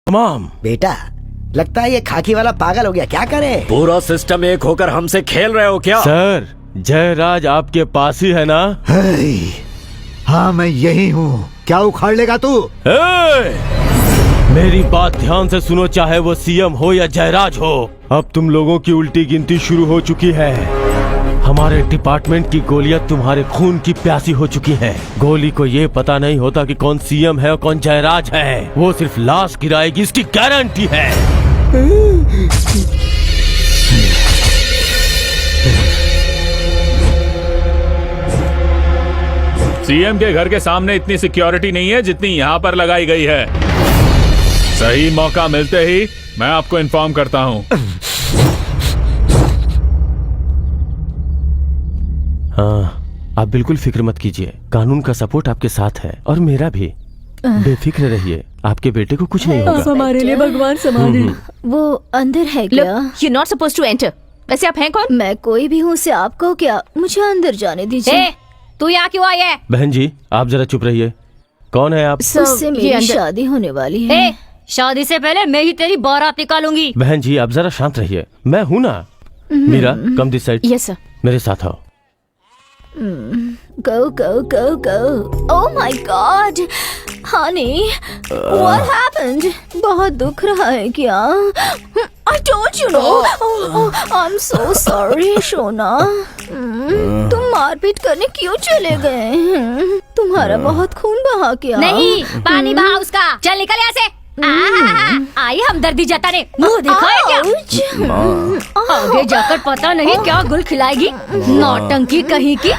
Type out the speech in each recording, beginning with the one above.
तमाम। बेटा लगता है ये खाकी वाला पागल हो गया, क्या करे? पूरा सिस्टम एक होकर हमसे खेल रहे हो क्या? सर जयराज आपके पास ही है ना? हाँ मैं यही हूँ, क्या उखाड़ लेगा तू? मेरी बात ध्यान से सुनो, चाहे वो सीएम हो या जयराज हो, अब तुम लोगों की उल्टी गिनती शुरू हो चुकी है। हमारे डिपार्टमेंट की गोलियां तुम्हारे खून की प्यासी हो चुकी हैं। गोली को ये पता नहीं होता कि कौन सीएम है और कौन जयराज है, वो सिर्फ लाश गिराएगी, इसकी गारंटी है। सीएम के घर के सामने इतनी सिक्योरिटी नहीं है जितनी यहाँ पर लगाई गई है। सही मौका मिलते ही मैं आपको इन्फॉर्म करता हूँ। हाँ, आप बिल्कुल फिक्र मत कीजिए, कानून का सपोर्ट आपके साथ है और मेरा भी। बेफिक्र रहिए, आपके बेटे को कुछ नहीं होगा। हमारे लिए भगवान संभाले। वो अंदर है क्या? You're not supposed to enter। वैसे आप हैं कौन? मैं कोई भी हूँ, से आप कहो क्या? मुझे अंदर जाने दीजिए। तू यहाँ क्यों आई है? बहन जी आप जरा चुप रहिए, कौन है आप? उससे मेरी शादी होने वाली है। शादी से पहले मैं ही तेरी बारात निकालूंगी। बहन जी आप जरा शांत रहिए, मैं हूँ ना। Meera come this side. Yes sir. मेरे साथ आओ। Go, go, go, go. Oh my God, honey, what happened? बहुत दुख रहा है क्या? I told you no. I'm so sorry, Shona. तुम मारपीट करने क्यों चले गए? तुम्हारा बहुत खून बहा क्या? नहीं, पानी बहा उसका। चल निकल यहाँ से। आई हमदर्दी जताने, मुंह देखा है क्या? आगे जाकर पता नहीं क्या गुल खिलाएगी, नौटंकी कहीं की।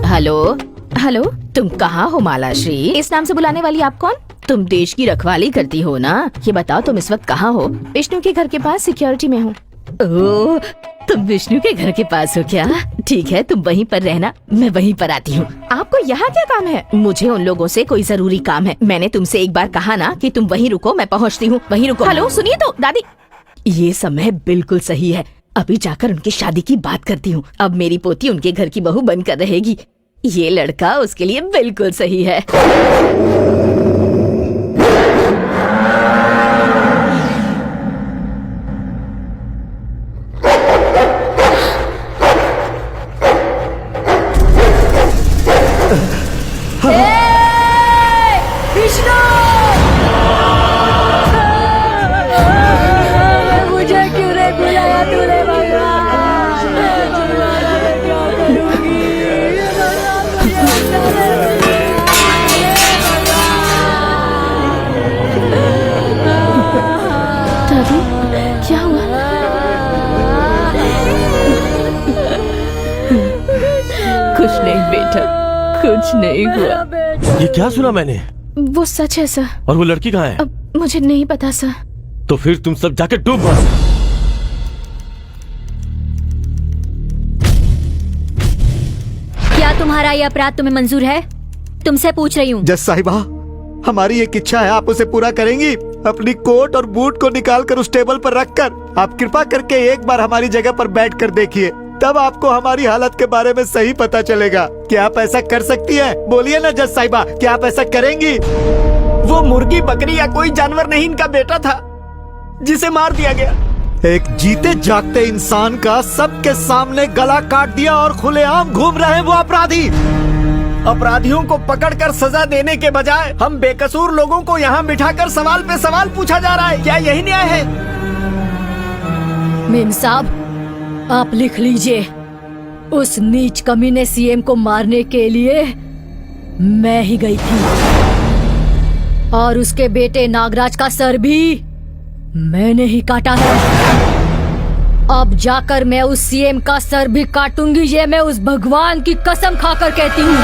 हेलो हेलो, तुम कहाँ हो मालाश्री? इस नाम से बुलाने वाली आप कौन? तुम देश की रखवाली करती हो ना? ये बताओ तुम इस वक्त कहाँ हो? विष्णु के घर के पास सिक्योरिटी में हूँ। ओह, तुम विष्णु के घर के पास हो क्या? ठीक है, तुम वहीं पर रहना, मैं वहीं पर आती हूँ। आपको यहाँ क्या काम है? मुझे उन लोगों से कोई जरूरी काम है। मैंने तुमसे एक बार कहा ना कि तुम वहीं रुको, मैं पहुँचती हूँ, वहीं रुको। हेलो सुनिए तो दादी, ये समय बिल्कुल सही है, अभी जाकर उनकी शादी की बात करती हूँ। अब मेरी पोती उनके घर की बहू बनकर रहेगी। ये लड़का उसके लिए बिल्कुल सही है। मुझे क्यों नहीं बुलाया तूने भगवान? दादी क्या हुआ? कुछ नहीं बेटा, कुछ नहीं हुआ। ये क्या सुना मैंने? वो सच है सर। और वो लड़की कहाँ है? अब मुझे नहीं पता सर। तो फिर तुम सब जाके डूब मरो। क्या तुम्हारा ये अपराध तुम्हें मंजूर है? तुमसे पूछ रही हूँ। जज साहिबा, हमारी एक इच्छा है, आप उसे पूरा करेंगी? अपनी कोट और बूट को निकाल कर उस टेबल पर रखकर आप कृपा करके एक बार हमारी जगह पर बैठ कर देखिए, तब आपको हमारी हालत के बारे में सही पता चलेगा। क्या आप ऐसा कर सकती हैं? बोलिए ना जज साहिबा, क्या आप ऐसा करेंगी? वो मुर्गी बकरी या कोई जानवर नहीं, इनका बेटा था जिसे मार दिया गया। एक जीते जागते इंसान का सबके सामने गला काट दिया और खुलेआम घूम रहे हैं वो अपराधी। अपराधियों को पकड़कर सजा देने के बजाय हम बेकसूर लोगों को यहाँ बिठाकर सवाल पे सवाल पूछा जा रहा है। क्या यही न्याय है? मेम साहब आप लिख लीजिए, उस नीच कमीने सीएम को मारने के लिए मैं ही गई थी और उसके बेटे नागराज का सर भी मैंने ही काटा है। अब जाकर मैं उस सीएम का सर भी काटूंगी, ये मैं उस भगवान की कसम खाकर कहती हूँ।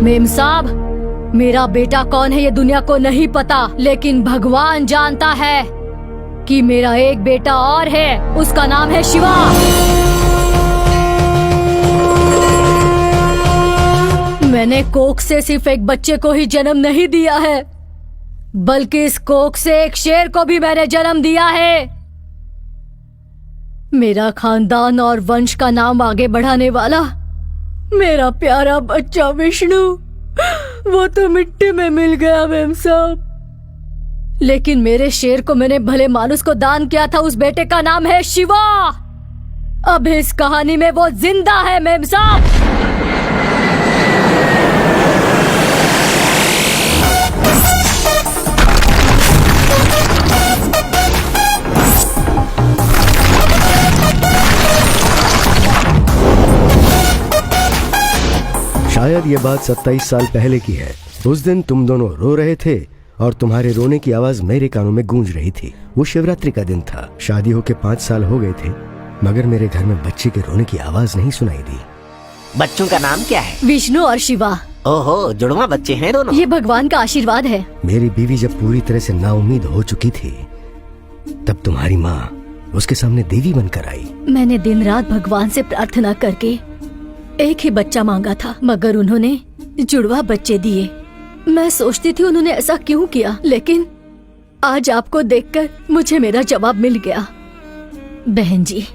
मेम साहब मेरा बेटा कौन है ये दुनिया को नहीं पता, लेकिन भगवान जानता है कि मेरा एक बेटा और है, उसका नाम है शिवा। मैंने कोख से सिर्फ एक बच्चे को ही जन्म नहीं दिया है, बल्कि इस कोख से एक शेर को भी मैंने जन्म दिया है। मेरा खानदान और वंश का नाम आगे बढ़ाने वाला मेरा प्यारा बच्चा विष्णु, वो तो मिट्टी में मिल गया मेम साहब। लेकिन मेरे शेर को मैंने भले मानुस को दान किया था। उस बेटे का नाम है शिवा। अब इस कहानी में वो जिंदा है मेम साहब। शायद ये बात 27 साल पहले की है। उस दिन तुम दोनों रो रहे थे और तुम्हारे रोने की आवाज मेरे कानों में गूंज रही थी। वो शिवरात्रि का दिन था। शादी होके 5 साल हो गए थे, मगर मेरे घर में बच्चे के रोने की आवाज नहीं सुनाई दी। बच्चों का नाम क्या है? विष्णु और शिवा। ओहो, जुड़वा बच्चे हैं दोनों। ये भगवान का आशीर्वाद है। मेरी बीवी जब पूरी तरह से नाउम्मीद हो चुकी थी, तब तुम्हारी माँ उसके सामने देवी बनकर आई। मैंने दिन रात भगवान से प्रार्थना करके एक ही बच्चा मांगा था, मगर उन्होंने जुड़वा बच्चे दिए। मैं सोचती थी उन्होंने ऐसा क्यों किया, लेकिन आज आपको देखकर मुझे मेरा जवाब मिल गया। बहन जी,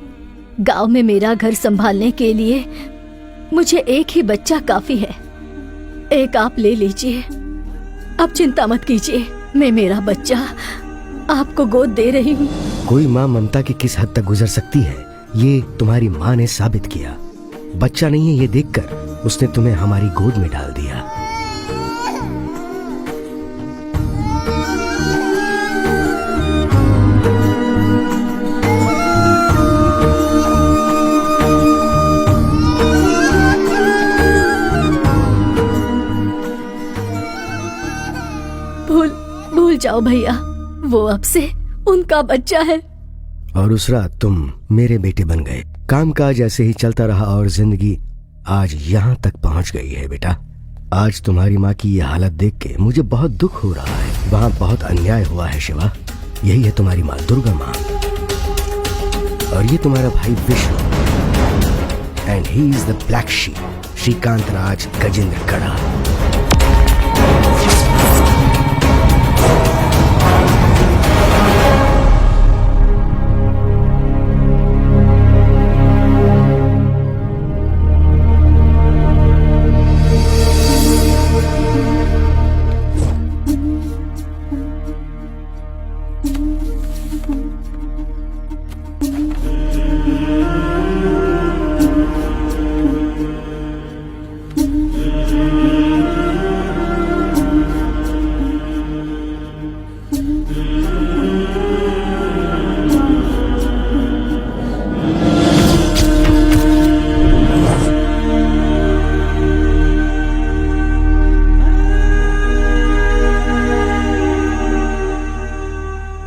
गांव में मेरा घर संभालने के लिए मुझे एक ही बच्चा काफी है। एक आप ले लीजिए। अब चिंता मत कीजिए, मैं मेरा बच्चा आपको गोद दे रही हूँ। कोई माँ ममता की किस हद तक गुजर सकती है, ये तुम्हारी माँ ने साबित किया। बच्चा नहीं है ये देखकर उसने तुम्हें हमारी गोद में डाल दिया। भूल जाओ भैया, वो अब से उनका बच्चा है। और उस रात तुम मेरे बेटे बन गए। कामकाज ऐसे ही चलता रहा और जिंदगी आज यहाँ तक पहुँच गई है। बेटा, आज तुम्हारी माँ की ये हालत देख के मुझे बहुत दुख हो रहा है। वहाँ बहुत अन्याय हुआ है शिवा। यही है तुम्हारी माँ दुर्गा माँ, और ये तुम्हारा भाई Vishnu, and he is the black sheep, Shrikant Raj Gajendra कड़ा।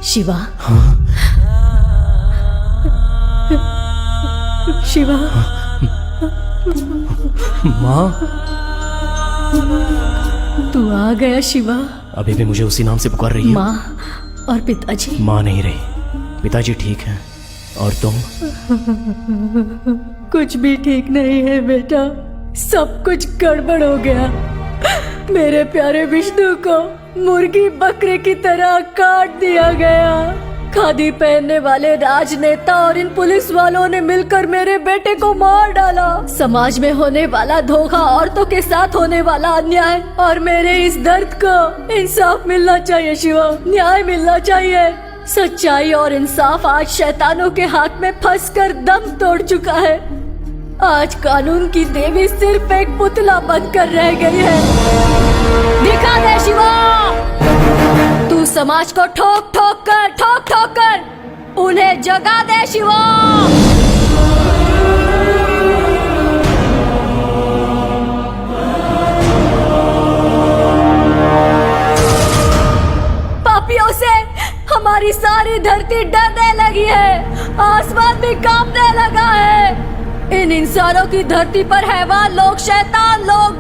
शिवा। शिवा। माँ, तू आ गया शिवा। अभी भी मुझे उसी नाम से पुकार रही है? माँ और पिताजी? माँ नहीं रही, पिताजी ठीक हैं। और तुम? कुछ भी ठीक नहीं है बेटा, सब कुछ गड़बड़ हो गया। मेरे प्यारे विष्णु को मुर्गी बकरे की तरह काट दिया गया। खादी पहनने वाले राजनेता और इन पुलिस वालों ने मिलकर मेरे बेटे को मार डाला। समाज में होने वाला धोखा, औरतों के साथ होने वाला अन्याय, और मेरे इस दर्द को इंसाफ मिलना चाहिए शिवा, न्याय मिलना चाहिए। सच्चाई और इंसाफ आज शैतानों के हाथ में फंसकर दम तोड़ चुका है। आज कानून की देवी सिर्फ एक पुतला बनकर रह गई है। दिखा दे शिवा, तू समाज को ठोक ठोक कर उन्हें जगा दे शिवा। पापियों से हमारी सारी धरती डरने लगी है, आसमान भी कांपने लगा है। इन इंसानों की धरती पर हैवान लोग, शैतान लोग